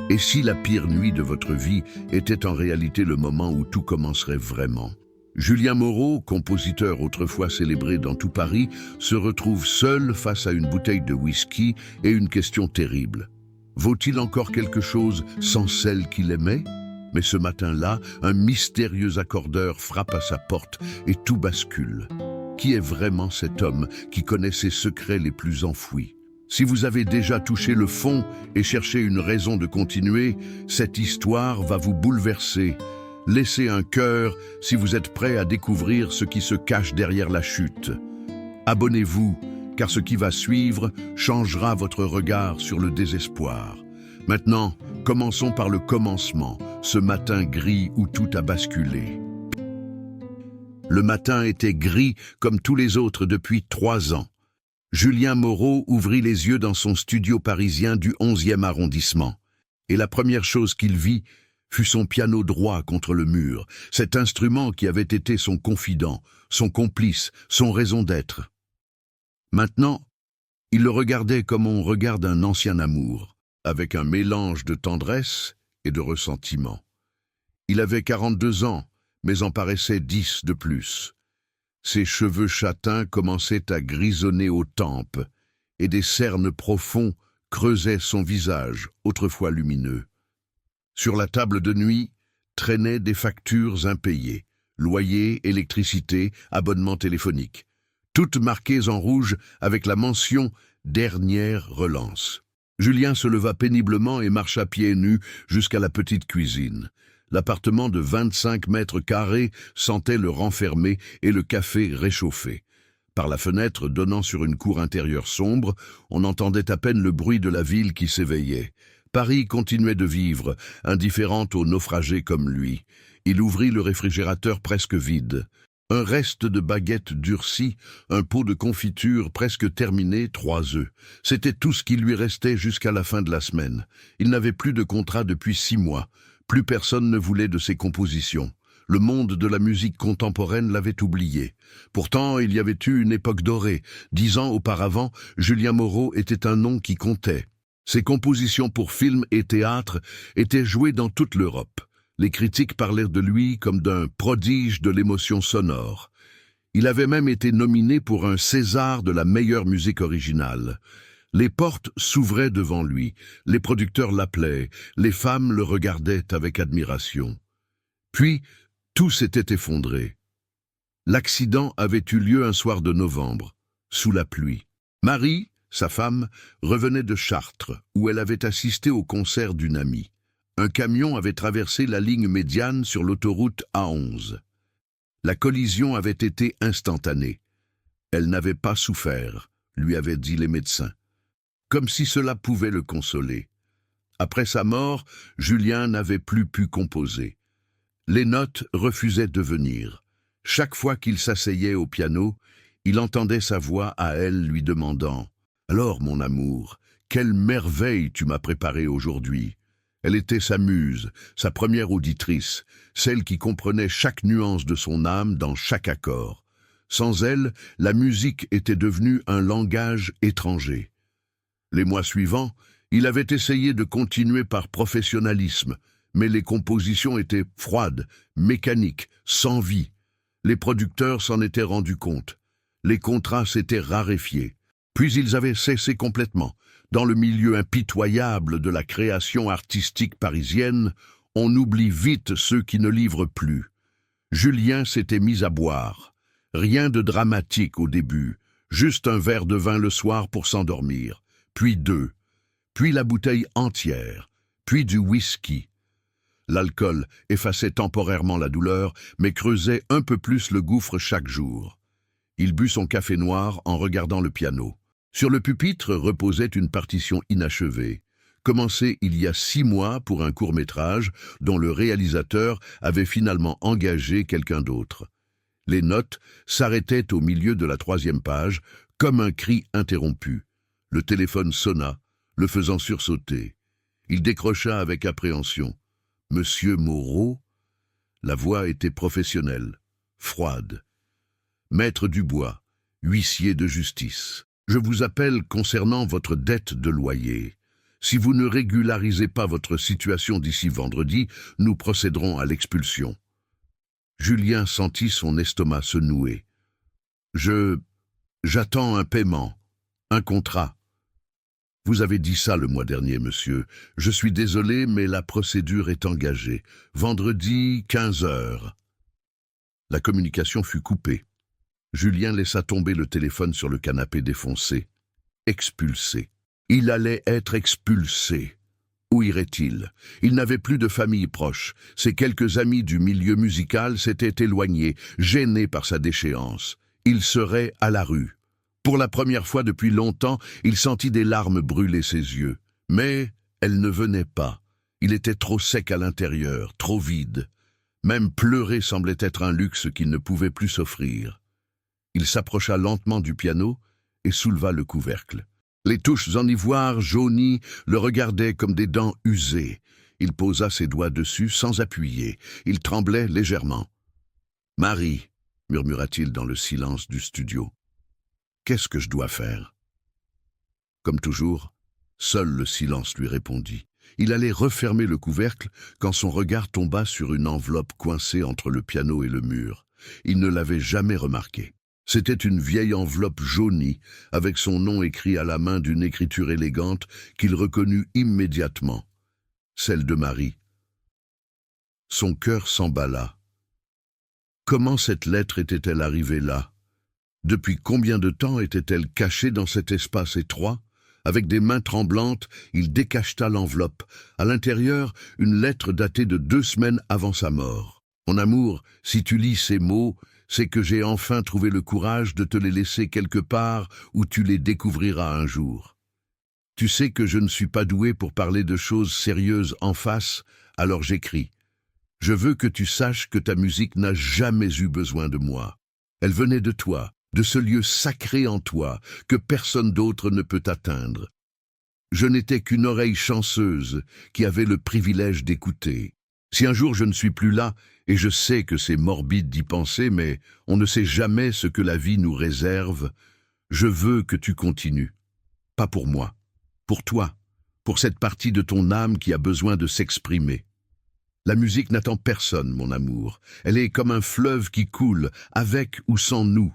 Et si la pire nuit de votre vie était en réalité le moment où tout commencerait vraiment? Julien Moreau, compositeur autrefois célébré dans tout Paris, se retrouve seul face à une bouteille de whisky et une question terrible. Vaut-il encore quelque chose sans celle qu'il aimait? Mais ce matin-là, un mystérieux accordeur frappe à sa porte et tout bascule. Qui est vraiment cet homme qui connaît ses secrets les plus enfouis? Si vous avez déjà touché le fond et cherché une raison de continuer, cette histoire va vous bouleverser. Laissez un cœur si vous êtes prêt à découvrir ce qui se cache derrière la chute. Abonnez-vous, car ce qui va suivre changera votre regard sur le désespoir. Maintenant, commençons par le commencement, ce matin gris où tout a basculé. Le matin était gris comme tous les autres depuis 3 ans. Julien Moreau ouvrit les yeux dans son studio parisien du 11e arrondissement. Et la première chose qu'il vit fut son piano droit contre le mur, cet instrument qui avait été son confident, son complice, son raison d'être. Maintenant, il le regardait comme on regarde un ancien amour, avec un mélange de tendresse et de ressentiment. Il avait 42 ans, mais en paraissait 10 de plus. Ses cheveux châtains commençaient à grisonner aux tempes, et des cernes profonds creusaient son visage, autrefois lumineux. Sur la table de nuit traînaient des factures impayées, loyer, électricité, abonnement téléphonique, toutes marquées en rouge avec la mention « Dernière relance ». Julien se leva péniblement et marcha pieds nus jusqu'à la petite cuisine. L'appartement de 25 mètres carrés sentait le renfermé et le café réchauffé. Par la fenêtre donnant sur une cour intérieure sombre, on entendait à peine le bruit de la ville qui s'éveillait. Paris continuait de vivre, indifférente aux naufragés comme lui. Il ouvrit le réfrigérateur presque vide. Un reste de baguettes durcies, un pot de confiture presque terminé, 3 œufs. C'était tout ce qui lui restait jusqu'à la fin de la semaine. Il n'avait plus de contrat depuis 6 mois. Plus personne ne voulait de ses compositions. Le monde de la musique contemporaine l'avait oublié. Pourtant, il y avait eu une époque dorée. 10 ans auparavant, Julien Moreau était un nom qui comptait. Ses compositions pour films et théâtre étaient jouées dans toute l'Europe. Les critiques parlaient de lui comme d'un prodige de l'émotion sonore. Il avait même été nominé pour un César de la meilleure musique originale. Les portes s'ouvraient devant lui, les producteurs l'appelaient, les femmes le regardaient avec admiration. Puis, tout s'était effondré. L'accident avait eu lieu un soir de novembre, sous la pluie. Marie, sa femme, revenait de Chartres, où elle avait assisté au concert d'une amie. Un camion avait traversé la ligne médiane sur l'autoroute A11. La collision avait été instantanée. Elle n'avait pas souffert, lui avaient dit les médecins. Comme si cela pouvait le consoler. Après sa mort, Julien n'avait plus pu composer. Les notes refusaient de venir. Chaque fois qu'il s'asseyait au piano, il entendait sa voix à elle lui demandant « Alors, mon amour, quelle merveille tu m'as préparée aujourd'hui !» Elle était sa muse, sa première auditrice, celle qui comprenait chaque nuance de son âme dans chaque accord. Sans elle, la musique était devenue un langage étranger. Les mois suivants, il avait essayé de continuer par professionnalisme, mais les compositions étaient froides, mécaniques, sans vie. Les producteurs s'en étaient rendus compte. Les contrats s'étaient raréfiés. Puis ils avaient cessé complètement. Dans le milieu impitoyable de la création artistique parisienne, on oublie vite ceux qui ne livrent plus. Julien s'était mis à boire. Rien de dramatique au début, juste un verre de vin le soir pour s'endormir. Puis 2, puis la bouteille entière, puis du whisky. L'alcool effaçait temporairement la douleur, mais creusait un peu plus le gouffre chaque jour. Il but son café noir en regardant le piano. Sur le pupitre reposait une partition inachevée, commencée il y a 6 mois pour un court-métrage dont le réalisateur avait finalement engagé quelqu'un d'autre. Les notes s'arrêtaient au milieu de la 3e page, comme un cri interrompu. Le téléphone sonna, le faisant sursauter. Il décrocha avec appréhension. « Monsieur Moreau ?» La voix était professionnelle, froide. « Maître Dubois, huissier de justice. Je vous appelle concernant votre dette de loyer. Si vous ne régularisez pas votre situation d'ici vendredi, nous procéderons à l'expulsion. » Julien sentit son estomac se nouer. J'attends un paiement, un contrat. » « Vous avez dit ça le mois dernier, monsieur. Je suis désolé, mais la procédure est engagée. Vendredi, 15 heures. » La communication fut coupée. Julien laissa tomber le téléphone sur le canapé défoncé. Expulsé. Il allait être expulsé. Où irait-il? Il n'avait plus de famille proche. Ses quelques amis du milieu musical s'étaient éloignés, gênés par sa déchéance. Il serait à la rue. Pour la première fois depuis longtemps, il sentit des larmes brûler ses yeux. Mais elles ne venaient pas. Il était trop sec à l'intérieur, trop vide. Même pleurer semblait être un luxe qu'il ne pouvait plus s'offrir. Il s'approcha lentement du piano et souleva le couvercle. Les touches en ivoire jaunies le regardaient comme des dents usées. Il posa ses doigts dessus sans appuyer. Il tremblait légèrement. « Marie » murmura-t-il dans le silence du studio. « Qu'est-ce que je dois faire ?» Comme toujours, seul le silence lui répondit. Il allait refermer le couvercle quand son regard tomba sur une enveloppe coincée entre le piano et le mur. Il ne l'avait jamais remarqué. C'était une vieille enveloppe jaunie, avec son nom écrit à la main d'une écriture élégante qu'il reconnut immédiatement. Celle de Marie. Son cœur s'emballa. Comment cette lettre était-elle arrivée là? Depuis combien de temps était-elle cachée dans cet espace étroit? Avec des mains tremblantes, il décacheta l'enveloppe. À l'intérieur, une lettre datée de 2 semaines avant sa mort. « Mon amour, si tu lis ces mots, c'est que j'ai enfin trouvé le courage de te les laisser quelque part où tu les découvriras un jour. Tu sais que je ne suis pas doué pour parler de choses sérieuses en face, alors j'écris. Je veux que tu saches que ta musique n'a jamais eu besoin de moi. Elle venait de toi, de ce lieu sacré en toi que personne d'autre ne peut atteindre. Je n'étais qu'une oreille chanceuse qui avait le privilège d'écouter. Si un jour je ne suis plus là, et je sais que c'est morbide d'y penser, mais on ne sait jamais ce que la vie nous réserve, je veux que tu continues. Pas pour moi, pour toi, pour cette partie de ton âme qui a besoin de s'exprimer. La musique n'attend personne, mon amour. Elle est comme un fleuve qui coule, avec ou sans nous.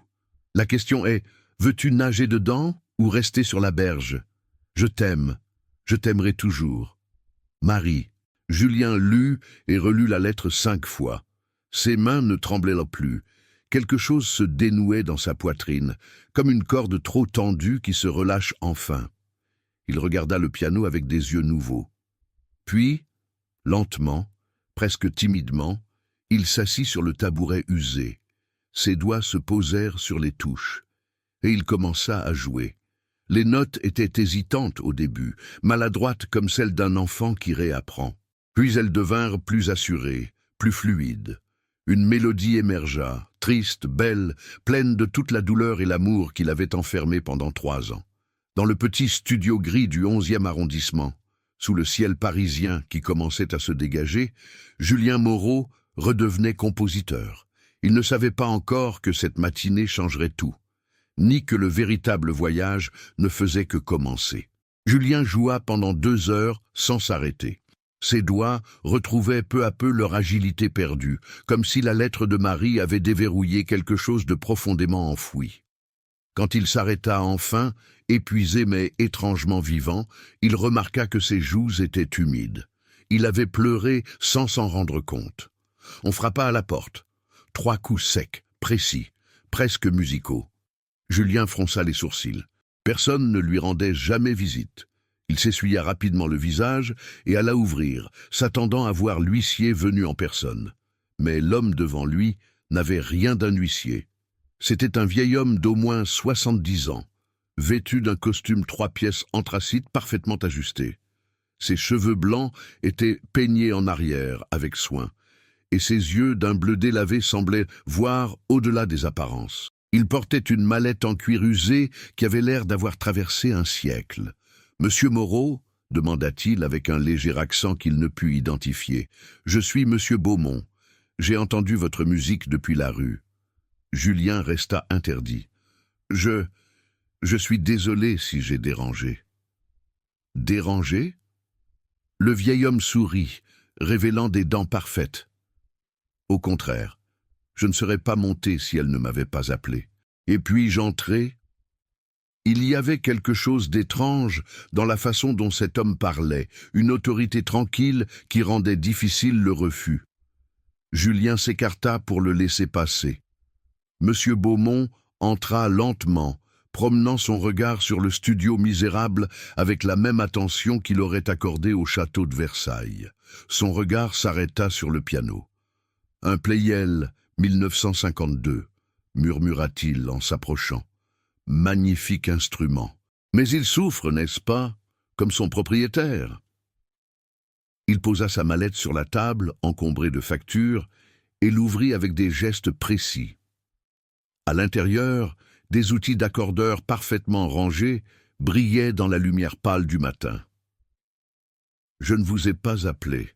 La question est, veux-tu nager dedans ou rester sur la berge? Je t'aime, je t'aimerai toujours. Marie. Julien lut et relut la lettre 5 fois. Ses mains ne tremblaient plus. Quelque chose se dénouait dans sa poitrine, comme une corde trop tendue qui se relâche enfin. Il regarda le piano avec des yeux nouveaux. Puis, lentement, presque timidement, il s'assit sur le tabouret usé. Ses doigts se posèrent sur les touches, et il commença à jouer. Les notes étaient hésitantes au début, maladroites comme celles d'un enfant qui réapprend. Puis elles devinrent plus assurées, plus fluides. Une mélodie émergea, triste, belle, pleine de toute la douleur et l'amour qu'il avait enfermé pendant 3 ans. Dans le petit studio gris du 11e arrondissement, sous le ciel parisien qui commençait à se dégager, Julien Moreau redevenait compositeur. Il ne savait pas encore que cette matinée changerait tout, ni que le véritable voyage ne faisait que commencer. Julien joua pendant 2 heures sans s'arrêter. Ses doigts retrouvaient peu à peu leur agilité perdue, comme si la lettre de Marie avait déverrouillé quelque chose de profondément enfoui. Quand il s'arrêta enfin, épuisé mais étrangement vivant, il remarqua que ses joues étaient humides. Il avait pleuré sans s'en rendre compte. On frappa à la porte. 3 coups secs, précis, presque musicaux. Julien fronça les sourcils. Personne ne lui rendait jamais visite. Il s'essuya rapidement le visage et alla ouvrir, s'attendant à voir l'huissier venu en personne. Mais l'homme devant lui n'avait rien d'un huissier. C'était un vieil homme d'au moins 70 ans, vêtu d'un costume 3 pièces anthracite parfaitement ajusté. Ses cheveux blancs étaient peignés en arrière avec soin, et ses yeux d'un bleu délavé semblaient voir au-delà des apparences. Il portait une mallette en cuir usé qui avait l'air d'avoir traversé un siècle. « Monsieur Moreau ?» demanda-t-il avec un léger accent qu'il ne put identifier. « Je suis Monsieur Beaumont. J'ai entendu votre musique depuis la rue. » Julien resta interdit. « Je suis désolé si j'ai dérangé. » Dérangé? Le vieil homme sourit, révélant des dents parfaites. Au contraire, je ne serais pas monté si elle ne m'avait pas appelé. Et puis j'entrai. Il y avait quelque chose d'étrange dans la façon dont cet homme parlait, une autorité tranquille qui rendait difficile le refus. Julien s'écarta pour le laisser passer. Monsieur Beaumont entra lentement, promenant son regard sur le studio misérable avec la même attention qu'il aurait accordée au château de Versailles. Son regard s'arrêta sur le piano. « Un Pleyel, 1952 », murmura-t-il en s'approchant. « Magnifique instrument. Mais il souffre, n'est-ce pas, comme son propriétaire ?» Il posa sa mallette sur la table, encombrée de factures, et l'ouvrit avec des gestes précis. À l'intérieur, des outils d'accordeur parfaitement rangés brillaient dans la lumière pâle du matin. « Je ne vous ai pas appelé, »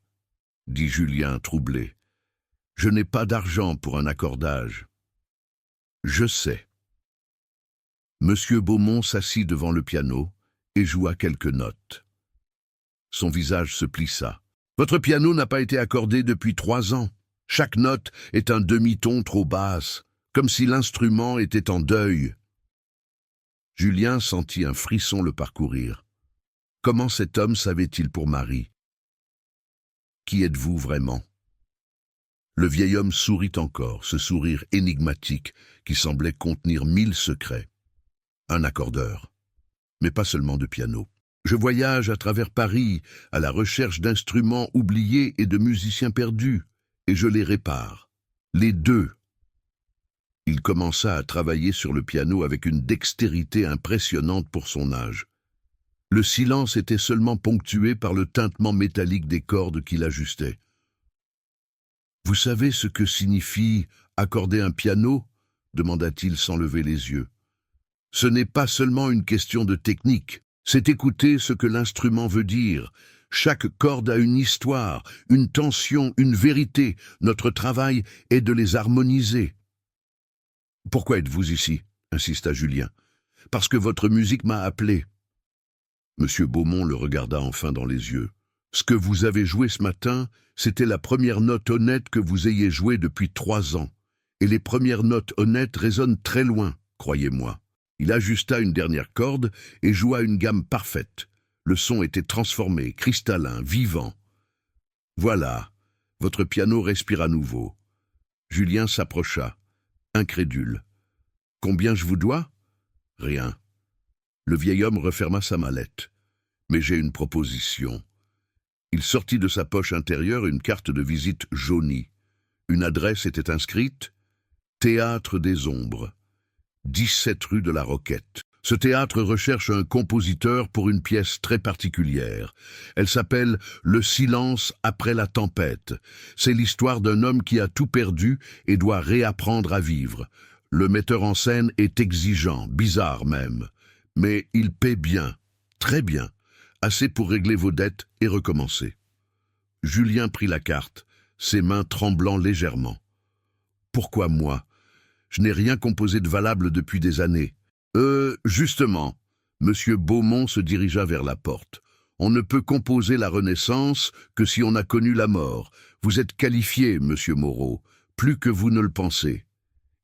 dit Julien troublé. « Je n'ai pas d'argent pour un accordage. »« Je sais. » Monsieur Beaumont s'assit devant le piano et joua quelques notes. Son visage se plissa. « Votre piano n'a pas été accordé depuis 3 ans. Chaque note est un demi-ton trop basse, comme si l'instrument était en deuil. » Julien sentit un frisson le parcourir. Comment cet homme savait-il pour Marie? « Qui êtes-vous vraiment ?» Le vieil homme sourit encore, ce sourire énigmatique qui semblait contenir 1000 secrets. Un accordeur, mais pas seulement de piano. Je voyage à travers Paris à la recherche d'instruments oubliés et de musiciens perdus, et je les répare. Les deux. Il commença à travailler sur le piano avec une dextérité impressionnante pour son âge. Le silence était seulement ponctué par le tintement métallique des cordes qu'il ajustait. « Vous savez ce que signifie accorder un piano ?» demanda-t-il sans lever les yeux. « Ce n'est pas seulement une question de technique, c'est écouter ce que l'instrument veut dire. Chaque corde a une histoire, une tension, une vérité. Notre travail est de les harmoniser. » « Pourquoi êtes-vous ici ?» insista Julien. « Parce que votre musique m'a appelé. » Monsieur Beaumont le regarda enfin dans les yeux. « Ce que vous avez joué ce matin, c'était la première note honnête que vous ayez jouée depuis 3 ans. Et les premières notes honnêtes résonnent très loin, croyez-moi. » Il ajusta une dernière corde et joua une gamme parfaite. Le son était transformé, cristallin, vivant. « Voilà, votre piano respire à nouveau. » Julien s'approcha, incrédule. « Combien je vous dois ?»« Rien. » Le vieil homme referma sa mallette. « Mais j'ai une proposition. » Il sortit de sa poche intérieure une carte de visite jaunie. Une adresse était inscrite « Théâtre des Ombres, 17 rue de la Roquette. » Ce théâtre recherche un compositeur pour une pièce très particulière. Elle s'appelle « Le silence après la tempête ». C'est l'histoire d'un homme qui a tout perdu et doit réapprendre à vivre. Le metteur en scène est exigeant, bizarre même. Mais il paie bien, très bien, assez pour régler vos dettes et recommencer. Julien prit la carte, ses mains tremblant légèrement. « Pourquoi moi? Je n'ai rien composé de valable depuis des années. » Justement, Monsieur Beaumont se dirigea vers la porte. « On ne peut composer la Renaissance que si on a connu la mort. Vous êtes qualifié, Monsieur Moreau, plus que vous ne le pensez. »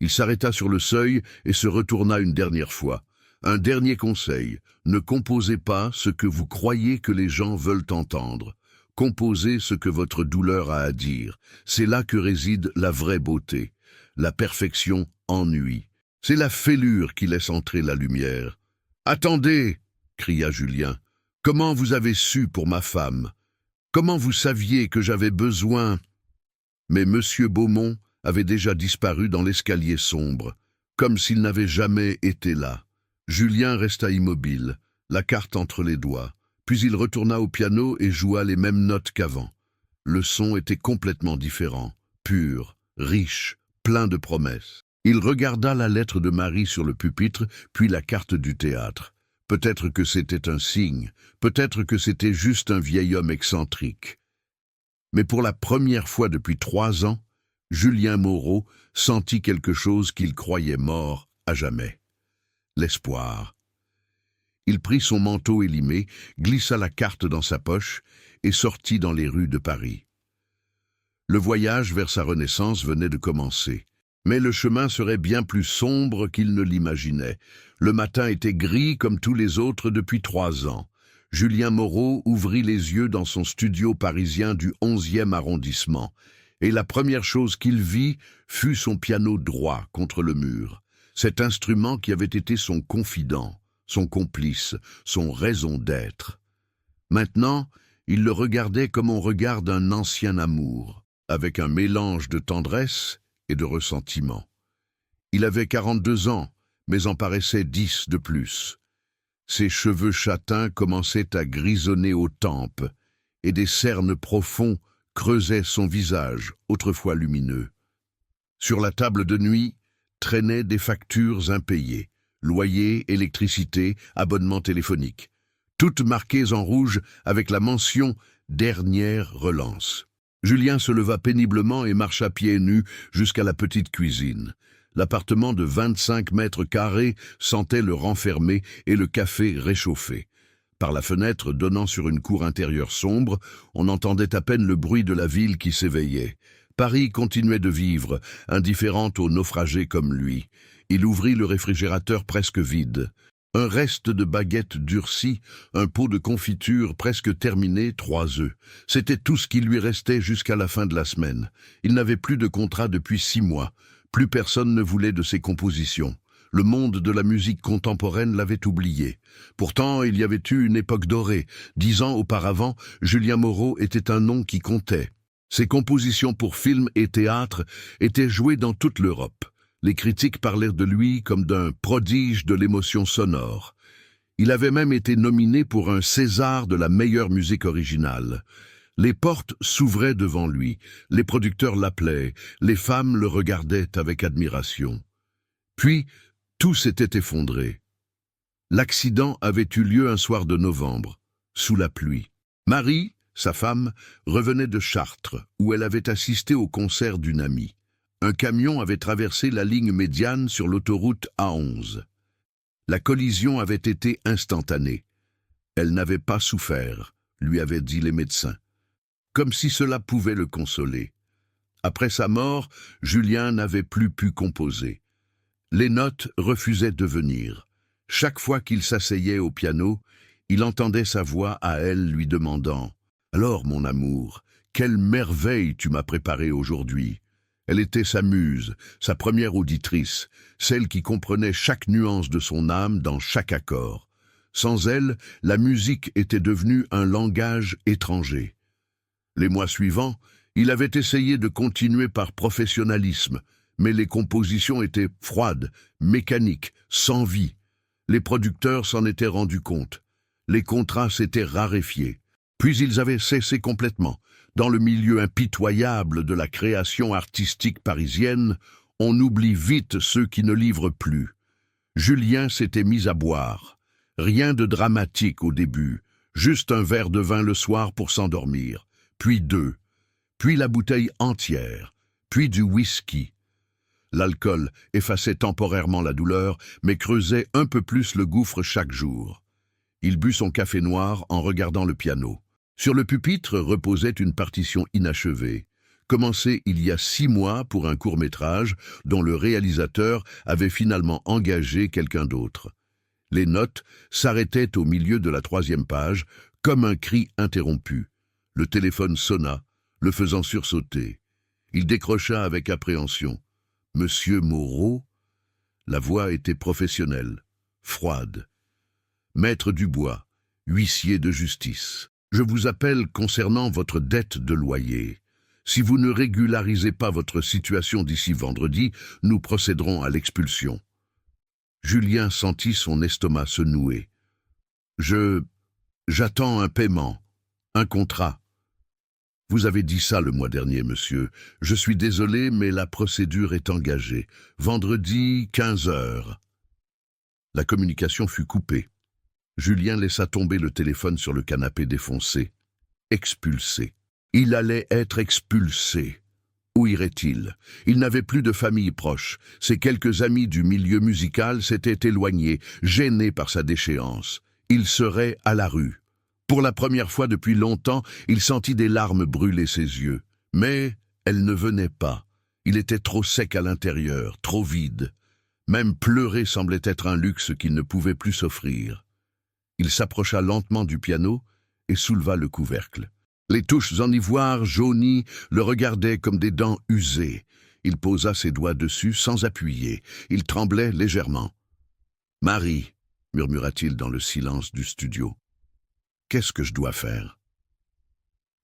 Il s'arrêta sur le seuil et se retourna une dernière fois. « Un dernier conseil, ne composez pas ce que vous croyez que les gens veulent entendre. Composez ce que votre douleur a à dire. C'est là que réside la vraie beauté. La perfection ennuie. C'est la fêlure qui laisse entrer la lumière. »« Attendez !» cria Julien. « Comment vous avez su pour ma femme? Comment vous saviez que j'avais besoin ?» Mais Monsieur Beaumont avait déjà disparu dans l'escalier sombre, comme s'il n'avait jamais été là. Julien resta immobile, la carte entre les doigts, puis il retourna au piano et joua les mêmes notes qu'avant. Le son était complètement différent, pur, riche, plein de promesses. Il regarda la lettre de Marie sur le pupitre, puis la carte du théâtre. Peut-être que c'était un signe, peut-être que c'était juste un vieil homme excentrique. Mais pour la première fois depuis 3 ans, Julien Moreau sentit quelque chose qu'il croyait mort à jamais. L'espoir. Il prit son manteau élimé, glissa la carte dans sa poche et sortit dans les rues de Paris. Le voyage vers sa renaissance venait de commencer. Mais le chemin serait bien plus sombre qu'il ne l'imaginait. Le matin était gris comme tous les autres depuis 3 ans. Julien Moreau ouvrit les yeux dans son studio parisien du 11e arrondissement. Et la première chose qu'il vit fut son piano droit contre le mur. Cet instrument qui avait été son confident, son complice, son raison d'être. Maintenant, il le regardait comme on regarde un ancien amour, avec un mélange de tendresse et de ressentiment. Il avait 42 ans, mais en paraissait 10 de plus. Ses cheveux châtains commençaient à grisonner aux tempes, et des cernes profonds creusaient son visage, autrefois lumineux. Sur la table de nuit traînaient des factures impayées, loyer, électricité, abonnement téléphonique, toutes marquées en rouge avec la mention « Dernière relance ». Julien se leva péniblement et marcha pieds nus jusqu'à la petite cuisine. L'appartement de 25 mètres carrés sentait le renfermé et le café réchauffé. Par la fenêtre donnant sur une cour intérieure sombre, on entendait à peine le bruit de la ville qui s'éveillait. Paris continuait de vivre, indifférente aux naufragés comme lui. Il ouvrit le réfrigérateur presque vide. Un reste de baguettes durcies, un pot de confiture presque terminé, 3 œufs. C'était tout ce qui lui restait jusqu'à la fin de la semaine. Il n'avait plus de contrat depuis 6 mois. Plus personne ne voulait de ses compositions. Le monde de la musique contemporaine l'avait oublié. Pourtant, il y avait eu une époque dorée. 10 ans auparavant, Julien Moreau était un nom qui comptait. Ses compositions pour films et théâtre étaient jouées dans toute l'Europe. Les critiques parlèrent de lui comme d'un prodige de l'émotion sonore. Il avait même été nominé pour un César de la meilleure musique originale. Les portes s'ouvraient devant lui, les producteurs l'appelaient, les femmes le regardaient avec admiration. Puis, tout s'était effondré. L'accident avait eu lieu un soir de novembre, sous la pluie. Marie, sa femme, revenait de Chartres, où elle avait assisté au concert d'une amie. Un camion avait traversé la ligne médiane sur l'autoroute A11. La collision avait été instantanée. Elle n'avait pas souffert, lui avaient dit les médecins. Comme si cela pouvait le consoler. Après sa mort, Julien n'avait plus pu composer. Les notes refusaient de venir. Chaque fois qu'il s'asseyait au piano, il entendait sa voix à elle lui demandant « Alors, mon amour, quelle merveille tu m'as préparée aujourd'hui !» Elle était sa muse, sa première auditrice, celle qui comprenait chaque nuance de son âme dans chaque accord. Sans elle, la musique était devenue un langage étranger. Les mois suivants, il avait essayé de continuer par professionnalisme, mais les compositions étaient froides, mécaniques, sans vie. Les producteurs s'en étaient rendus compte. Les contrats s'étaient raréfiés. Puis ils avaient cessé complètement. Dans le milieu impitoyable de la création artistique parisienne, on oublie vite ceux qui ne livrent plus. Julien s'était mis à boire. Rien de dramatique au début, juste un verre de vin le soir pour s'endormir, puis 2, puis la bouteille entière, puis du whisky. L'alcool effaçait temporairement la douleur, mais creusait un peu plus le gouffre chaque jour. Il but son café noir en regardant le piano. Sur le pupitre reposait une partition inachevée, commencée il y a 6 mois pour un court-métrage dont le réalisateur avait finalement engagé quelqu'un d'autre. Les notes s'arrêtaient au milieu de la 3e page, comme un cri interrompu. Le téléphone sonna, le faisant sursauter. Il décrocha avec appréhension. « Monsieur Moreau ?» La voix était professionnelle, froide. « Maître Dubois, huissier de justice. Je vous appelle concernant votre dette de loyer. Si vous ne régularisez pas votre situation d'ici vendredi, nous procéderons à l'expulsion. » Julien sentit son estomac se nouer. « J'attends un paiement, un contrat. » « Vous avez dit ça le mois dernier, monsieur. Je suis désolé, mais la procédure est engagée. Vendredi, 15 heures. » La communication fut coupée. Julien laissa tomber le téléphone sur le canapé défoncé. Expulsé. Il allait être expulsé. Où irait-il? Il n'avait plus de famille proche. Ses quelques amis du milieu musical s'étaient éloignés, gênés par sa déchéance. Il serait à la rue. Pour la première fois depuis longtemps, il sentit des larmes brûler ses yeux. Mais elles ne venaient pas. Il était trop sec à l'intérieur, trop vide. Même pleurer semblait être un luxe qu'il ne pouvait plus s'offrir. Il s'approcha lentement du piano et souleva le couvercle. Les touches en ivoire jaunies le regardaient comme des dents usées. Il posa ses doigts dessus sans appuyer. Il tremblait légèrement. « Marie », murmura-t-il dans le silence du studio. « Qu'est-ce que je dois faire ?»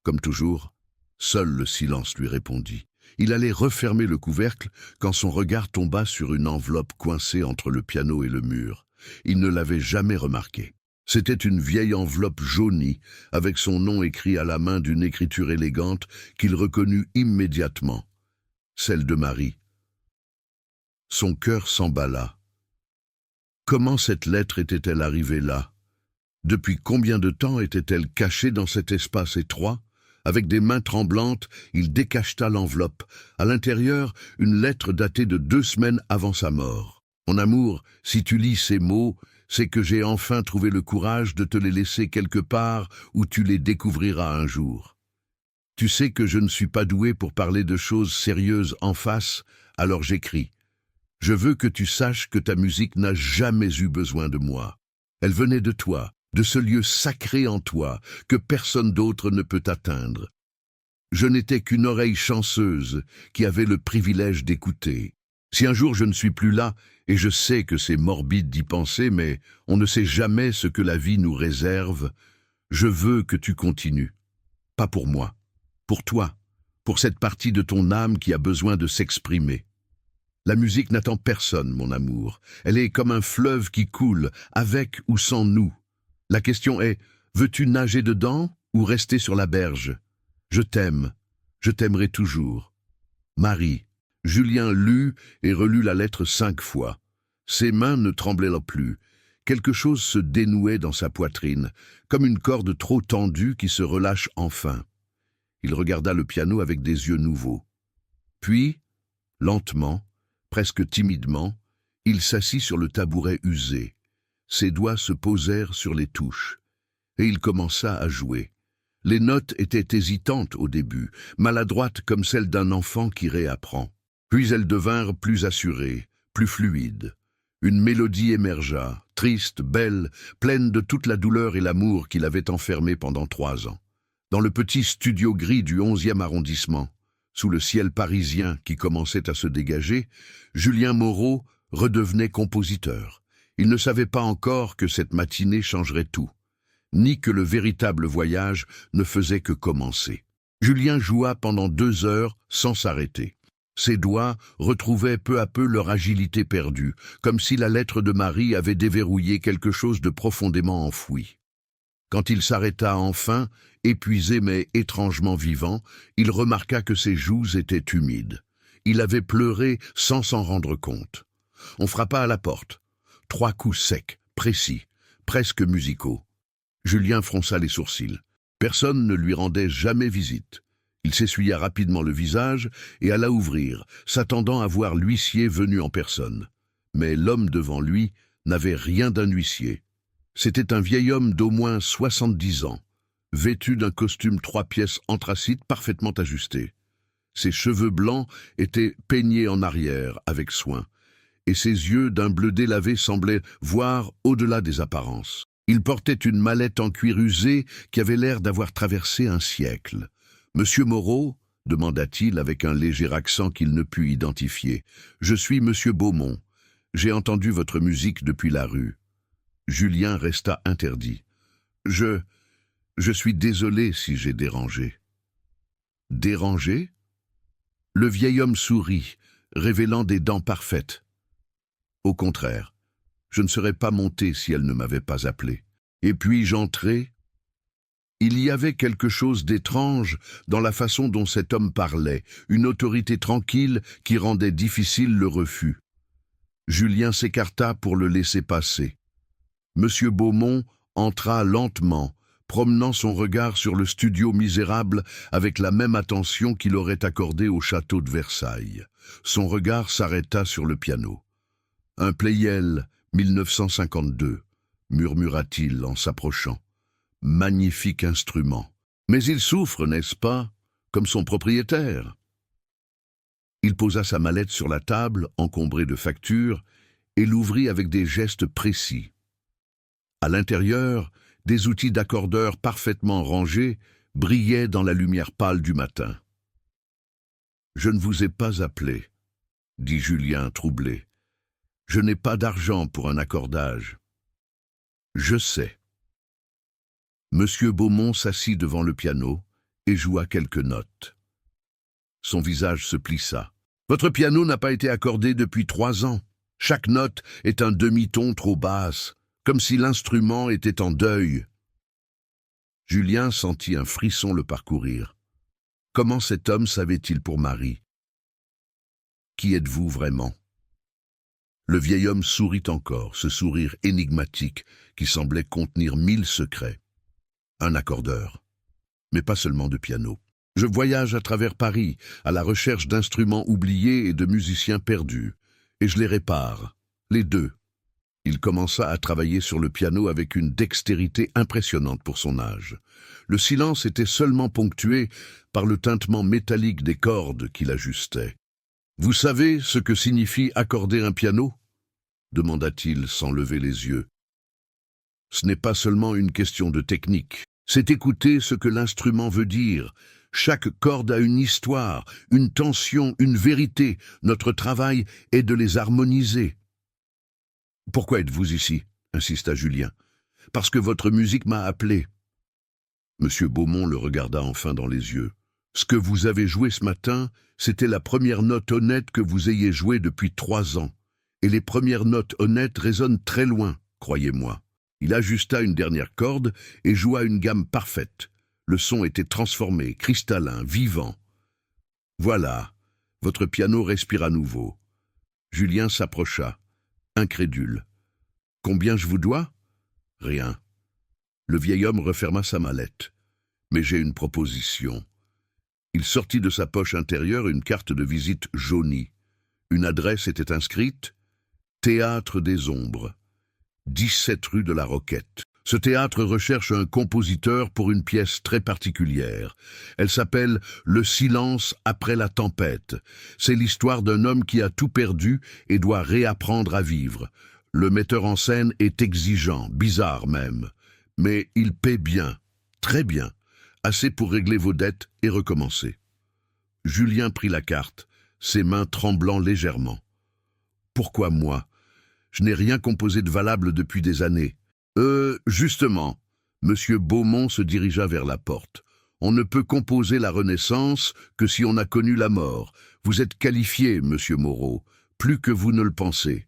Comme toujours, seul le silence lui répondit. Il allait refermer le couvercle quand son regard tomba sur une enveloppe coincée entre le piano et le mur. Il ne l'avait jamais remarqué. C'était une vieille enveloppe jaunie, avec son nom écrit à la main d'une écriture élégante qu'il reconnut immédiatement. Celle de Marie. Son cœur s'emballa. Comment cette lettre était-elle arrivée là? Depuis combien de temps était-elle cachée dans cet espace étroit? Avec des mains tremblantes, il décacheta l'enveloppe. À l'intérieur, une lettre datée de 2 semaines avant sa mort. « Mon amour, si tu lis ces mots, c'est que j'ai enfin trouvé le courage de te les laisser quelque part où tu les découvriras un jour. Tu sais que je ne suis pas doué pour parler de choses sérieuses en face, alors j'écris. Je veux que tu saches que ta musique n'a jamais eu besoin de moi. Elle venait de toi, de ce lieu sacré en toi que personne d'autre ne peut atteindre. Je n'étais qu'une oreille chanceuse qui avait le privilège d'écouter. Si un jour je ne suis plus là, et je sais que c'est morbide d'y penser, mais on ne sait jamais ce que la vie nous réserve, je veux que tu continues. Pas pour moi, pour toi, pour cette partie de ton âme qui a besoin de s'exprimer. La musique n'attend personne, mon amour. Elle est comme un fleuve qui coule, avec ou sans nous. La question est, veux-tu nager dedans ou rester sur la berge? Je t'aime, je t'aimerai toujours. Marie. Julien lut et relut la lettre 5 fois. Ses mains ne tremblaient plus. Quelque chose se dénouait dans sa poitrine, comme une corde trop tendue qui se relâche enfin. Il regarda le piano avec des yeux nouveaux. Puis, lentement, presque timidement, il s'assit sur le tabouret usé. Ses doigts se posèrent sur les touches, et il commença à jouer. Les notes étaient hésitantes au début, maladroites comme celles d'un enfant qui réapprend. Puis elles devinrent plus assurées, plus fluides. Une mélodie émergea, triste, belle, pleine de toute la douleur et l'amour qu'il avait enfermé pendant 3 ans. Dans le petit studio gris du 11e arrondissement, sous le ciel parisien qui commençait à se dégager, Julien Moreau redevenait compositeur. Il ne savait pas encore que cette matinée changerait tout, ni que le véritable voyage ne faisait que commencer. Julien joua pendant 2 heures sans s'arrêter. Ses doigts retrouvaient peu à peu leur agilité perdue, comme si la lettre de Marie avait déverrouillé quelque chose de profondément enfoui. Quand il s'arrêta enfin, épuisé mais étrangement vivant, il remarqua que ses joues étaient humides. Il avait pleuré sans s'en rendre compte. On frappa à la porte. 3 coups secs, précis, presque musicaux. Julien fronça les sourcils. Personne ne lui rendait jamais visite. Il s'essuya rapidement le visage et alla ouvrir, s'attendant à voir l'huissier venu en personne. Mais l'homme devant lui n'avait rien d'un huissier. C'était un vieil homme d'au moins 70 ans, vêtu d'un costume 3 pièces anthracite parfaitement ajusté. Ses cheveux blancs étaient peignés en arrière avec soin, et ses yeux d'un bleu délavé semblaient voir au-delà des apparences. Il portait une mallette en cuir usé qui avait l'air d'avoir traversé un siècle. « Monsieur Moreau ?» demanda-t-il avec un léger accent qu'il ne put identifier. « Je suis Monsieur Beaumont. J'ai entendu votre musique depuis la rue. » Julien resta interdit. « Je suis désolé si j'ai dérangé. » « Dérangé ?» Le vieil homme sourit, révélant des dents parfaites. « Au contraire, je ne serais pas monté si elle ne m'avait pas appelé. Et puis j'entrai. » Il y avait quelque chose d'étrange dans la façon dont cet homme parlait, une autorité tranquille qui rendait difficile le refus. Julien s'écarta pour le laisser passer. Monsieur Beaumont entra lentement, promenant son regard sur le studio misérable avec la même attention qu'il aurait accordée au château de Versailles. Son regard s'arrêta sur le piano. Un Pleyel, 1952. murmura-t-il en s'approchant. Magnifique instrument. Mais il souffre, n'est-ce pas, comme son propriétaire. Il posa sa mallette sur la table, encombrée de factures, et l'ouvrit avec des gestes précis. À l'intérieur, des outils d'accordeur parfaitement rangés brillaient dans la lumière pâle du matin. « Je ne vous ai pas appelé, » dit Julien troublé. « Je n'ai pas d'argent pour un accordage. »« Je sais. » Monsieur Beaumont s'assit devant le piano et joua quelques notes. Son visage se plissa. « Votre piano n'a pas été accordé depuis 3 ans. Chaque note est un demi-ton trop basse, comme si l'instrument était en deuil. » Julien sentit un frisson le parcourir. Comment cet homme savait-il pour Marie? Qui êtes-vous vraiment? Le vieil homme sourit encore, ce sourire énigmatique qui semblait contenir 1000 secrets. Un accordeur, mais pas seulement de piano. Je voyage à travers Paris, à la recherche d'instruments oubliés et de musiciens perdus, et je les répare, les deux. Il commença à travailler sur le piano avec une dextérité impressionnante pour son âge. Le silence était seulement ponctué par le tintement métallique des cordes qu'il ajustait. « Vous savez ce que signifie accorder un piano ?» demanda-t-il sans lever les yeux. « Ce n'est pas seulement une question de technique. C'est écouter ce que l'instrument veut dire. Chaque corde a une histoire, une tension, une vérité. Notre travail est de les harmoniser. » « Pourquoi êtes-vous ici ?» insista Julien. « Parce que votre musique m'a appelé. » Monsieur Beaumont le regarda enfin dans les yeux. « Ce que vous avez joué ce matin, c'était la première note honnête que vous ayez jouée depuis 3 ans. Et les premières notes honnêtes résonnent très loin, croyez-moi. » Il ajusta une dernière corde et joua une gamme parfaite. Le son était transformé, cristallin, vivant. « Voilà, votre piano respire à nouveau. » Julien s'approcha. Incrédule. « Combien je vous dois ?»« Rien. » Le vieil homme referma sa mallette. « Mais j'ai une proposition. » Il sortit de sa poche intérieure une carte de visite jaunie. Une adresse était inscrite « Théâtre des Ombres, 17 rue de la Roquette. » Ce théâtre recherche un compositeur pour une pièce très particulière. Elle s'appelle « Le silence après la tempête ». C'est l'histoire d'un homme qui a tout perdu et doit réapprendre à vivre. Le metteur en scène est exigeant, bizarre même. Mais il paie bien, très bien, assez pour régler vos dettes et recommencer. Julien prit la carte, ses mains tremblant légèrement. « Pourquoi moi? Je n'ai rien composé de valable depuis des années. » Justement, Monsieur Beaumont se dirigea vers la porte. On ne peut composer la Renaissance que si on a connu la mort. Vous êtes qualifié, Monsieur Moreau, plus que vous ne le pensez.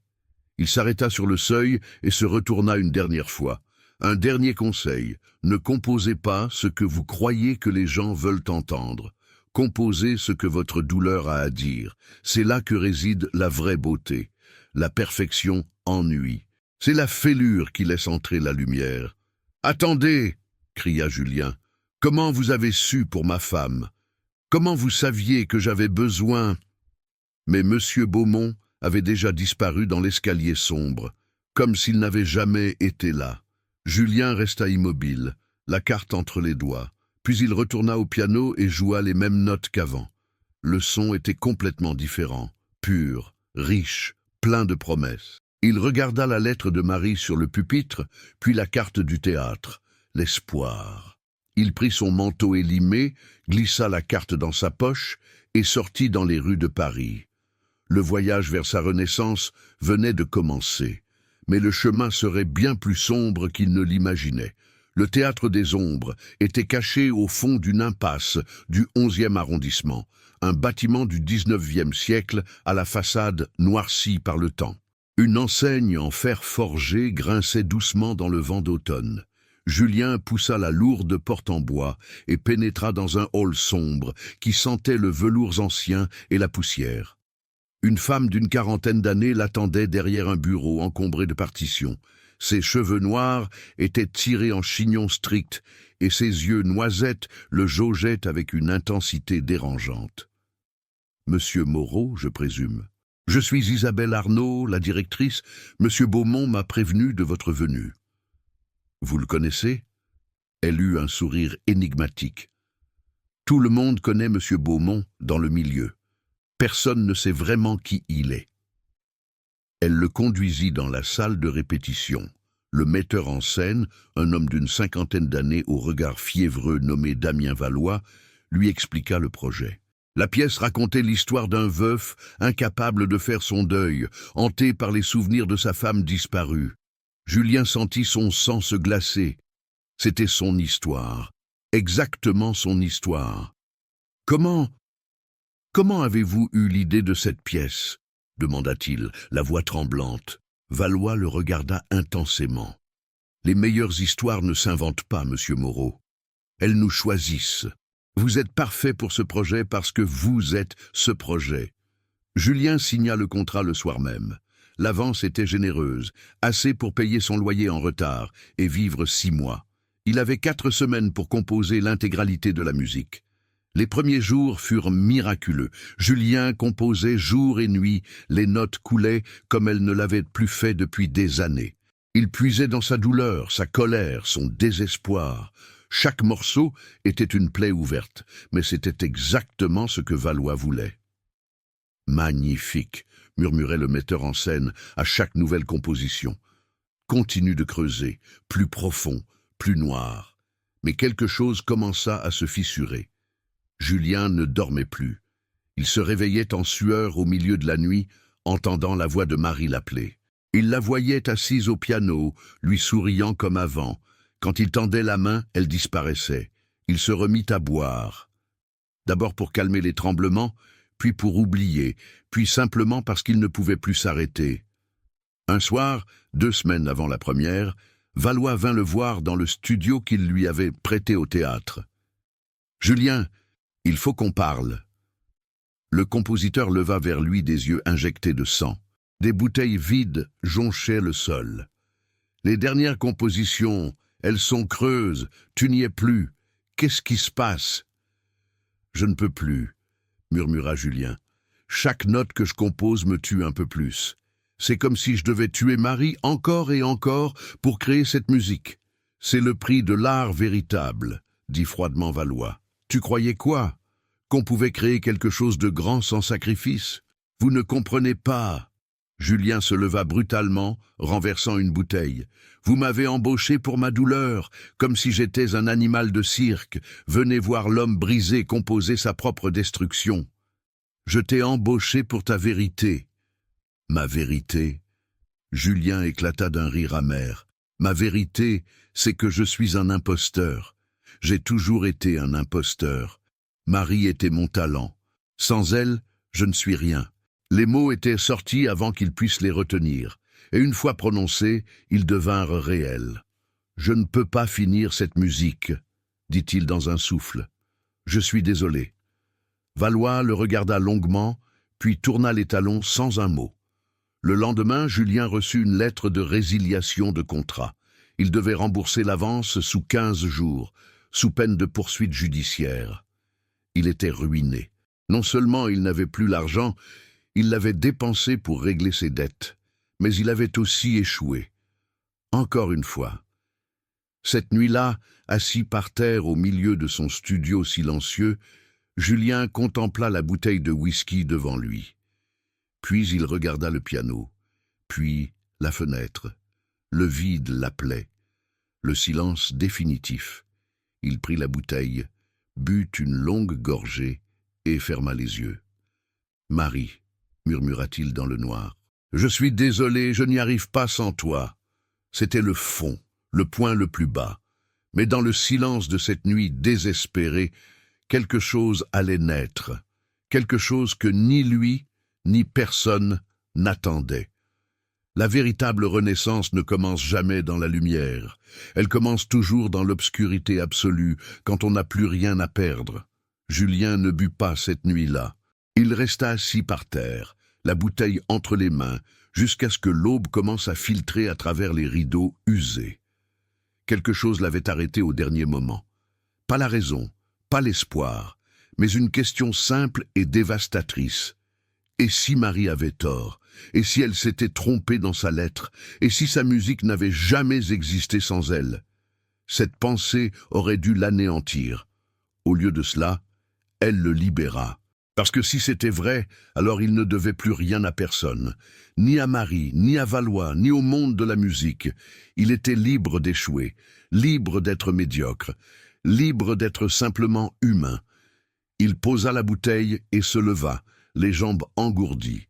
Il s'arrêta sur le seuil et se retourna une dernière fois. Un dernier conseil, ne composez pas ce que vous croyez que les gens veulent entendre. Composez ce que votre douleur a à dire. C'est là que réside la vraie beauté. La perfection ennuie. C'est la fêlure qui laisse entrer la lumière. « Attendez !» cria Julien. « Comment vous avez su pour ma femme? Comment vous saviez que j'avais besoin ?» Mais Monsieur Beaumont avait déjà disparu dans l'escalier sombre, comme s'il n'avait jamais été là. Julien resta immobile, la carte entre les doigts, puis il retourna au piano et joua les mêmes notes qu'avant. Le son était complètement différent, pur, riche, plein de promesses. Il regarda la lettre de Marie sur le pupitre, puis la carte du théâtre, l'espoir. Il prit son manteau élimé, glissa la carte dans sa poche et sortit dans les rues de Paris. Le voyage vers sa renaissance venait de commencer, mais le chemin serait bien plus sombre qu'il ne l'imaginait. Le théâtre des Ombres était caché au fond d'une impasse du 11e arrondissement, un bâtiment du 19e siècle à la façade noircie par le temps. Une enseigne en fer forgé grinçait doucement dans le vent d'automne. Julien poussa la lourde porte en bois et pénétra dans un hall sombre qui sentait le velours ancien et la poussière. Une femme d'une 40aine d'années l'attendait derrière un bureau encombré de partitions. Ses cheveux noirs étaient tirés en chignon strict et ses yeux noisettes le jaugeaient avec une intensité dérangeante. « Monsieur Moreau, je présume. Je suis Isabelle Arnaud, la directrice. Monsieur Beaumont m'a prévenu de votre venue. » Vous le connaissez? Elle eut un sourire énigmatique. Tout le monde connaît M. Beaumont dans le milieu. Personne ne sait vraiment qui il est. Elle le conduisit dans la salle de répétition. Le metteur en scène, un homme d'une 50aine d'années au regard fiévreux nommé Damien Valois, lui expliqua le projet. La pièce racontait l'histoire d'un veuf incapable de faire son deuil, hanté par les souvenirs de sa femme disparue. Julien sentit son sang se glacer. C'était son histoire, exactement son histoire. Comment avez-vous eu l'idée de cette pièce ? Demanda-t-il, la voix tremblante. Valois le regarda intensément. Les meilleures histoires ne s'inventent pas, monsieur Moreau. Elles nous choisissent. Vous êtes parfait pour ce projet parce que vous êtes ce projet. Julien signa le contrat le soir même. L'avance était généreuse, assez pour payer son loyer en retard et vivre 6 mois. Il avait 4 semaines pour composer l'intégralité de la musique. Les premiers jours furent miraculeux. Julien composait jour et nuit, les notes coulaient comme elle ne l'avait plus fait depuis des années. Il puisait dans sa douleur, sa colère, son désespoir. Chaque morceau était une plaie ouverte, mais c'était exactement ce que Valois voulait. « Magnifique !» murmurait le metteur en scène à chaque nouvelle composition. « Continue de creuser, plus profond, plus noir. » Mais quelque chose commença à se fissurer. Julien ne dormait plus. Il se réveillait en sueur au milieu de la nuit, entendant la voix de Marie l'appeler. Il la voyait assise au piano, lui souriant comme avant. Quand il tendait la main, elle disparaissait. Il se remit à boire. D'abord pour calmer les tremblements, puis pour oublier, puis simplement parce qu'il ne pouvait plus s'arrêter. Un soir, 2 semaines avant la première, Valois vint le voir dans le studio qu'il lui avait prêté au théâtre. « Julien, il faut qu'on parle. » Le compositeur leva vers lui des yeux injectés de sang. Des bouteilles vides jonchaient le sol. « Les dernières compositions, elles sont creuses, tu n'y es plus. Qu'est-ce qui se passe ?»« Je ne peux plus, » murmura Julien. « Chaque note que je compose me tue un peu plus. C'est comme si je devais tuer Marie encore et encore pour créer cette musique. C'est le prix de l'art véritable, » dit froidement Valois. « Tu croyais quoi? Qu'on pouvait créer quelque chose de grand sans sacrifice? Vous ne comprenez pas. » Julien se leva brutalement, renversant une bouteille. « Vous m'avez embauché pour ma douleur, comme si j'étais un animal de cirque. Venez voir l'homme brisé composer sa propre destruction. Je t'ai embauché pour ta vérité. » « Ma vérité ?» Julien éclata d'un rire amer. « Ma vérité, c'est que je suis un imposteur. J'ai toujours été un imposteur. Marie était mon talent. Sans elle, je ne suis rien. » Les mots étaient sortis avant qu'il puisse les retenir, et une fois prononcés, ils devinrent réels. « Je ne peux pas finir cette musique, » dit-il dans un souffle. « Je suis désolé. » Valois le regarda longuement, puis tourna les talons sans un mot. Le lendemain, Julien reçut une lettre de résiliation de contrat. Il devait rembourser l'avance sous 15 jours, sous peine de poursuite judiciaire. Il était ruiné. Non seulement il n'avait plus l'argent, il l'avait dépensé pour régler ses dettes, mais il avait aussi échoué. Encore une fois. Cette nuit-là, assis par terre au milieu de son studio silencieux, Julien contempla la bouteille de whisky devant lui. Puis il regarda le piano, puis la fenêtre. Le vide l'appelait, le silence définitif. Il prit la bouteille, but une longue gorgée et ferma les yeux. « Marie, » murmura-t-il dans le noir, « je suis désolé, je n'y arrive pas sans toi. » C'était le fond, le point le plus bas. Mais dans le silence de cette nuit désespérée, quelque chose allait naître, quelque chose que ni lui, ni personne n'attendait. La véritable renaissance ne commence jamais dans la lumière. Elle commence toujours dans l'obscurité absolue, quand on n'a plus rien à perdre. Julien ne but pas cette nuit-là. Il resta assis par terre, la bouteille entre les mains, jusqu'à ce que l'aube commence à filtrer à travers les rideaux usés. Quelque chose l'avait arrêté au dernier moment. Pas la raison, pas l'espoir, mais une question simple et dévastatrice. Et si Marie avait tort? Et si elle s'était trompée dans sa lettre? Et si sa musique n'avait jamais existé sans elle? Cette pensée aurait dû l'anéantir. Au lieu de cela, elle le libéra. Parce que si c'était vrai, alors il ne devait plus rien à personne, ni à Marie, ni à Valois, ni au monde de la musique. Il était libre d'échouer, libre d'être médiocre, libre d'être simplement humain. Il posa la bouteille et se leva, les jambes engourdies.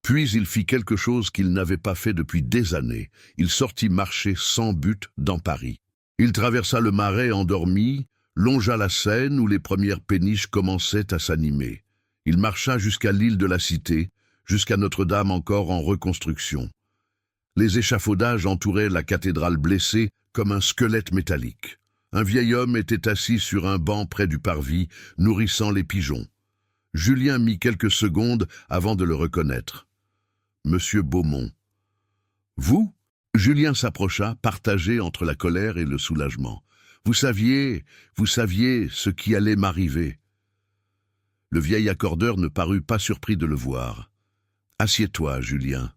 Puis il fit quelque chose qu'il n'avait pas fait depuis des années. Il sortit marcher sans but dans Paris. Il traversa le Marais endormi, longea la Seine où les premières péniches commençaient à s'animer. Il marcha jusqu'à l'île de la Cité, jusqu'à Notre-Dame encore en reconstruction. Les échafaudages entouraient la cathédrale blessée comme un squelette métallique. Un vieil homme était assis sur un banc près du parvis, nourrissant les pigeons. Julien mit quelques secondes avant de le reconnaître. Monsieur Beaumont. Vous? Julien s'approcha, partagé entre la colère et le soulagement. Vous saviez ce qui allait m'arriver. Le vieil accordeur ne parut pas surpris de le voir. « Assieds-toi, Julien. »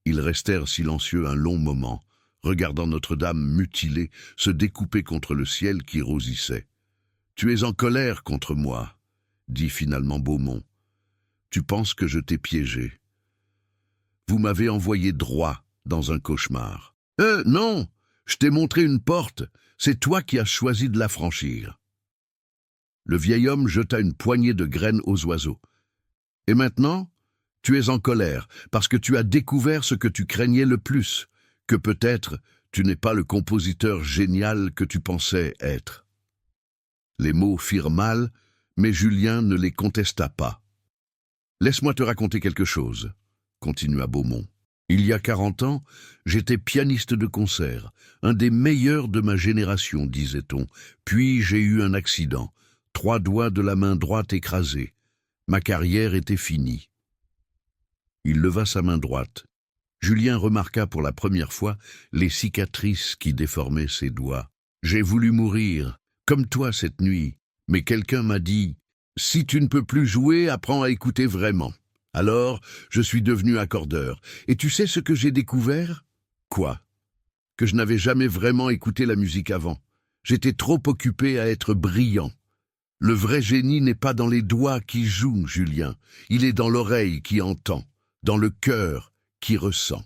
Ils restèrent silencieux un long moment, regardant Notre-Dame mutilée se découper contre le ciel qui rosissait. « Tu es en colère contre moi, » dit finalement Beaumont. « Tu penses que je t'ai piégé. Vous m'avez envoyé droit dans un cauchemar. »« Non, je t'ai montré une porte, c'est toi qui as choisi de la franchir. » Le vieil homme jeta une poignée de graines aux oiseaux. « Et maintenant, tu es en colère, parce que tu as découvert ce que tu craignais le plus, que peut-être tu n'es pas le compositeur génial que tu pensais être. » Les mots firent mal, mais Julien ne les contesta pas. « Laisse-moi te raconter quelque chose, » continua Beaumont. « Il y a 40 ans, j'étais pianiste de concert, un des meilleurs de ma génération, disait-on. Puis j'ai eu un accident. 3 doigts de la main droite écrasés. Ma carrière était finie. » Il leva sa main droite. Julien remarqua pour la première fois les cicatrices qui déformaient ses doigts. « J'ai voulu mourir, comme toi cette nuit, mais quelqu'un m'a dit « Si tu ne peux plus jouer, apprends à écouter vraiment. » Alors, je suis devenu accordeur. Et tu sais ce que j'ai découvert? Quoi? Que je n'avais jamais vraiment écouté la musique avant. J'étais trop occupé à être brillant. Le vrai génie n'est pas dans les doigts qui jouent, Julien. Il est dans l'oreille qui entend, dans le cœur qui ressent.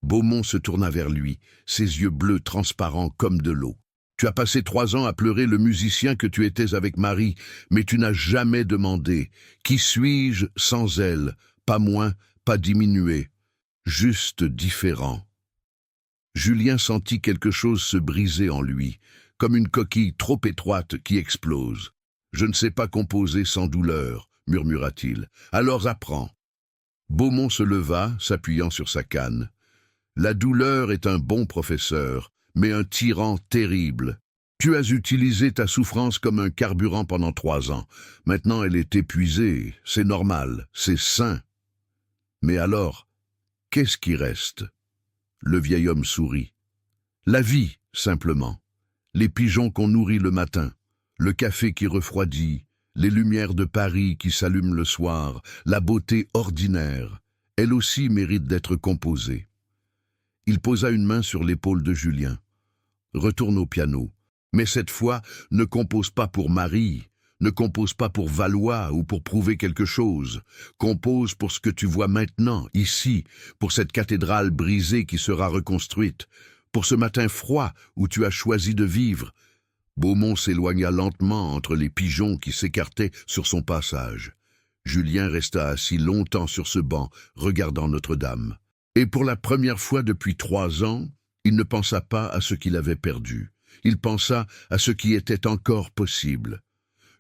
Beaumont se tourna vers lui, ses yeux bleus transparents comme de l'eau. Tu as passé 3 ans à pleurer le musicien que tu étais avec Marie, mais tu n'as jamais demandé « Qui suis-je sans elle ?» Pas moins, pas diminué, juste différent. Julien sentit quelque chose se briser en lui, comme une coquille trop étroite qui explose. « Je ne sais pas composer sans douleur, » murmura-t-il. « Alors apprends. » Beaumont se leva, s'appuyant sur sa canne. « La douleur est un bon professeur, mais un tyran terrible. Tu as utilisé ta souffrance comme un carburant pendant 3 ans. Maintenant elle est épuisée, c'est normal, c'est sain. Mais alors, qu'est-ce qui reste ?» Le vieil homme sourit. « La vie, simplement. Les pigeons qu'on nourrit le matin, le café qui refroidit, les lumières de Paris qui s'allument le soir, la beauté ordinaire, elle aussi mérite d'être composée. » Il posa une main sur l'épaule de Julien. « Retourne au piano, mais cette fois, ne compose pas pour Marie, ne compose pas pour Valois ou pour prouver quelque chose. Compose pour ce que tu vois maintenant, ici, pour cette cathédrale brisée qui sera reconstruite, pour ce matin froid où tu as choisi de vivre. » Beaumont s'éloigna lentement entre les pigeons qui s'écartaient sur son passage. Julien resta assis longtemps sur ce banc, regardant Notre-Dame. Et pour la première fois depuis 3 ans, il ne pensa pas à ce qu'il avait perdu. Il pensa à ce qui était encore possible.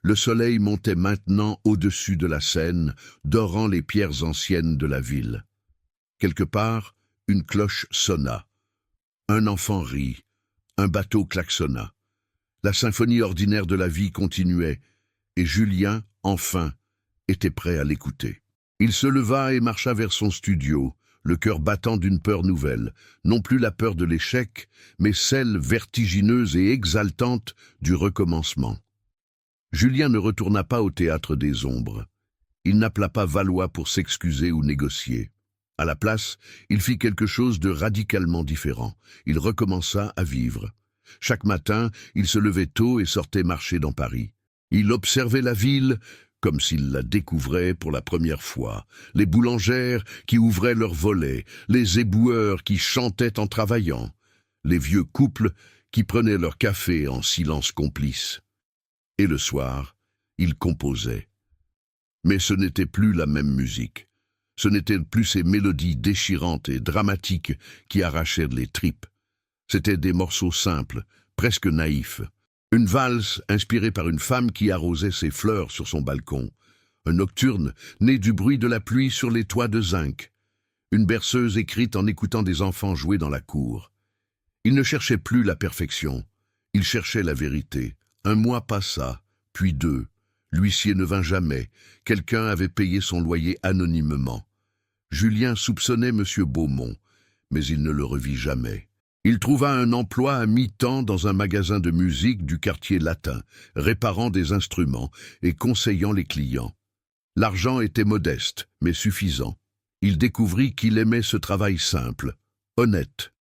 Le soleil montait maintenant au-dessus de la Seine, dorant les pierres anciennes de la ville. Quelque part, une cloche sonna. Un enfant rit. Un bateau klaxonna. La symphonie ordinaire de la vie continuait, et Julien, enfin, était prêt à l'écouter. Il se leva et marcha vers son studio, le cœur battant d'une peur nouvelle, non plus la peur de l'échec, mais celle vertigineuse et exaltante du recommencement. Julien ne retourna pas au théâtre des ombres. Il n'appela pas Valois pour s'excuser ou négocier. À la place, il fit quelque chose de radicalement différent. Il recommença à vivre. Chaque matin, il se levait tôt et sortait marcher dans Paris. Il observait la ville comme s'il la découvrait pour la première fois. Les boulangères qui ouvraient leurs volets, les éboueurs qui chantaient en travaillant, les vieux couples qui prenaient leur café en silence complice. Et le soir, il composait. Mais ce n'était plus la même musique. Ce n'étaient plus ces mélodies déchirantes et dramatiques qui arrachaient les tripes. C'étaient des morceaux simples, presque naïfs. Une valse inspirée par une femme qui arrosait ses fleurs sur son balcon. Un nocturne né du bruit de la pluie sur les toits de zinc. Une berceuse écrite en écoutant des enfants jouer dans la cour. Il ne cherchait plus la perfection. Il cherchait la vérité. Un mois passa, puis deux. L'huissier ne vint jamais. Quelqu'un avait payé son loyer anonymement. Julien soupçonnait M. Beaumont, mais il ne le revit jamais. Il trouva un emploi à mi-temps dans un magasin de musique du quartier latin, réparant des instruments et conseillant les clients. L'argent était modeste, mais suffisant. Il découvrit qu'il aimait ce travail simple, honnête.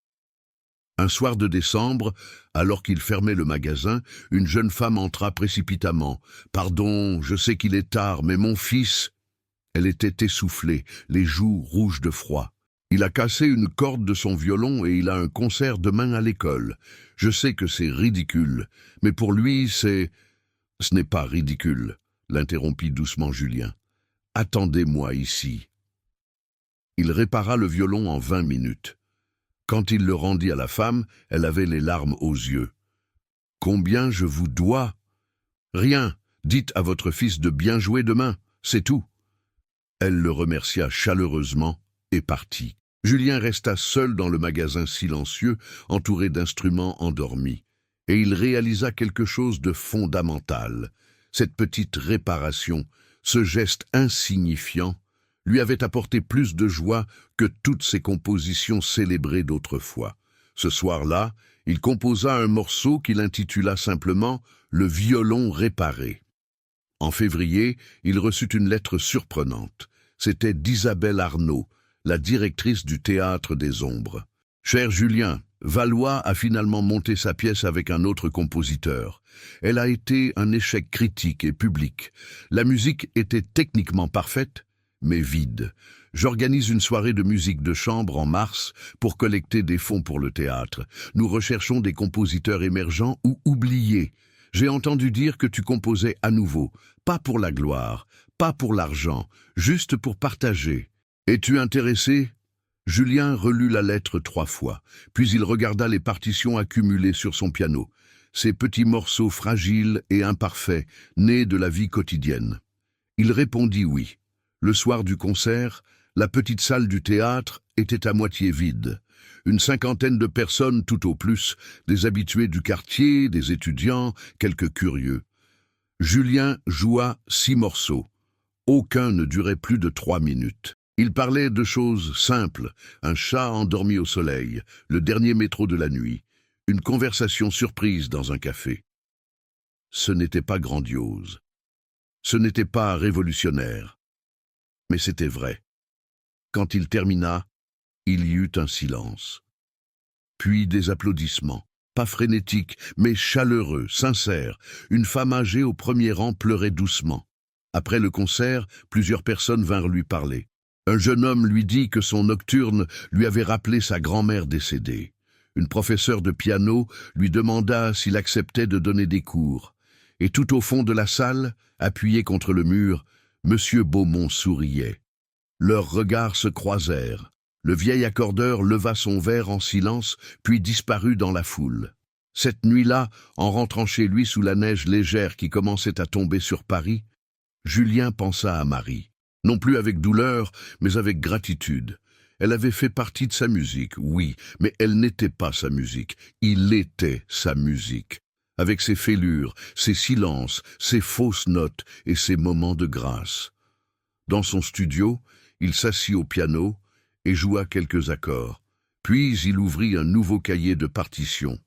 Un soir de décembre, alors qu'il fermait le magasin, une jeune femme entra précipitamment. « Pardon, je sais qu'il est tard, mais mon fils… » Elle était essoufflée, les joues rouges de froid. Il a cassé une corde de son violon et il a un concert demain à l'école. Je sais que c'est ridicule, mais pour lui c'est… Ce n'est pas ridicule, l'interrompit doucement Julien. Attendez-moi ici. Il répara le violon en 20 minutes. Quand il le rendit à la femme, elle avait les larmes aux yeux. « Combien je vous dois ?»« Rien, dites à votre fils de bien jouer demain, c'est tout. » Elle le remercia chaleureusement et partit. Julien resta seul dans le magasin silencieux, entouré d'instruments endormis. Et il réalisa quelque chose de fondamental. Cette petite réparation, ce geste insignifiant, lui avait apporté plus de joie que toutes ses compositions célébrées d'autrefois. Ce soir-là, il composa un morceau qu'il intitula simplement « Le violon réparé ». En février, il reçut une lettre surprenante. C'était d'Isabelle Arnaud, la directrice du Théâtre des Ombres. « Cher Julien, Valois a finalement monté sa pièce avec un autre compositeur. Elle a été un échec critique et public. La musique était techniquement parfaite, mais vide. J'organise une soirée de musique de chambre en mars pour collecter des fonds pour le théâtre. Nous recherchons des compositeurs émergents ou oubliés. J'ai entendu dire que tu composais à nouveau, pas pour la gloire, pas pour l'argent, juste pour partager. Es-tu intéressé ?» Julien relut la lettre 3 fois, puis il regarda les partitions accumulées sur son piano, ces petits morceaux fragiles et imparfaits, nés de la vie quotidienne. Il répondit oui. Le soir du concert, la petite salle du théâtre était à moitié vide. Une cinquantaine de personnes tout au plus, des habitués du quartier, des étudiants, quelques curieux. Julien joua 6 morceaux. Aucun ne durait plus de 3 minutes. Il parlait de choses simples, un chat endormi au soleil, le dernier métro de la nuit, une conversation surprise dans un café. Ce n'était pas grandiose. Ce n'était pas révolutionnaire. Mais c'était vrai. Quand il termina, il y eut un silence. Puis des applaudissements, pas frénétiques, mais chaleureux, sincères. Une femme âgée au premier rang pleurait doucement. Après le concert, plusieurs personnes vinrent lui parler. Un jeune homme lui dit que son nocturne lui avait rappelé sa grand-mère décédée. Une professeure de piano lui demanda s'il acceptait de donner des cours. Et tout au fond de la salle, appuyé contre le mur, M. Beaumont souriait. Leurs regards se croisèrent. Le vieil accordeur leva son verre en silence, puis disparut dans la foule. Cette nuit-là, en rentrant chez lui sous la neige légère qui commençait à tomber sur Paris, Julien pensa à Marie. Non plus avec douleur, mais avec gratitude. Elle avait fait partie de sa musique, oui, mais elle n'était pas sa musique. Il était sa musique. Avec ses fêlures, ses silences, ses fausses notes et ses moments de grâce. Dans son studio, il s'assit au piano et joua quelques accords. Puis il ouvrit un nouveau cahier de partitions.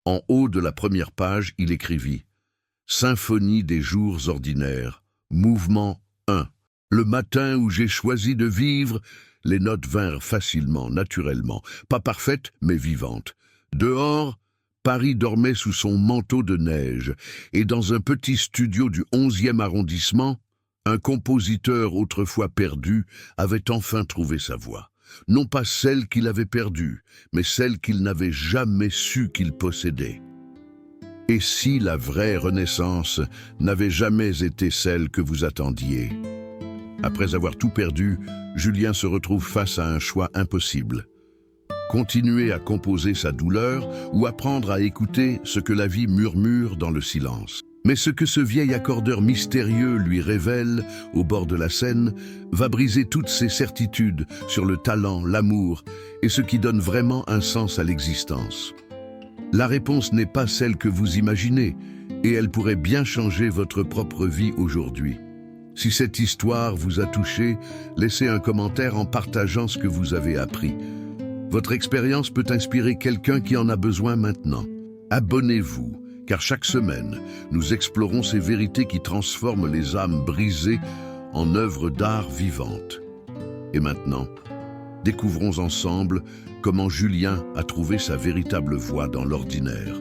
En haut de la première page, il écrivit « Symphonie des jours ordinaires, mouvement 1 ». Le matin où j'ai choisi de vivre, les notes vinrent facilement, naturellement, pas parfaites, mais vivantes. Dehors, Paris dormait sous son manteau de neige, et dans un petit studio du 11e arrondissement, un compositeur autrefois perdu avait enfin trouvé sa voix. Non pas celle qu'il avait perdue, mais celle qu'il n'avait jamais su qu'il possédait. Et si la vraie renaissance n'avait jamais été celle que vous attendiez? Après avoir tout perdu, Julien se retrouve face à un choix impossible. Continuer à composer sa douleur ou apprendre à écouter ce que la vie murmure dans le silence. Mais ce que ce vieil accordeur mystérieux lui révèle, au bord de la scène, va briser toutes ses certitudes sur le talent, l'amour et ce qui donne vraiment un sens à l'existence. La réponse n'est pas celle que vous imaginez, et elle pourrait bien changer votre propre vie aujourd'hui. Si cette histoire vous a touché, laissez un commentaire en partageant ce que vous avez appris. Votre expérience peut inspirer quelqu'un qui en a besoin maintenant. Abonnez-vous, car chaque semaine, nous explorons ces vérités qui transforment les âmes brisées en œuvres d'art vivantes. Et maintenant, découvrons ensemble comment Julien a trouvé sa véritable voie dans l'ordinaire.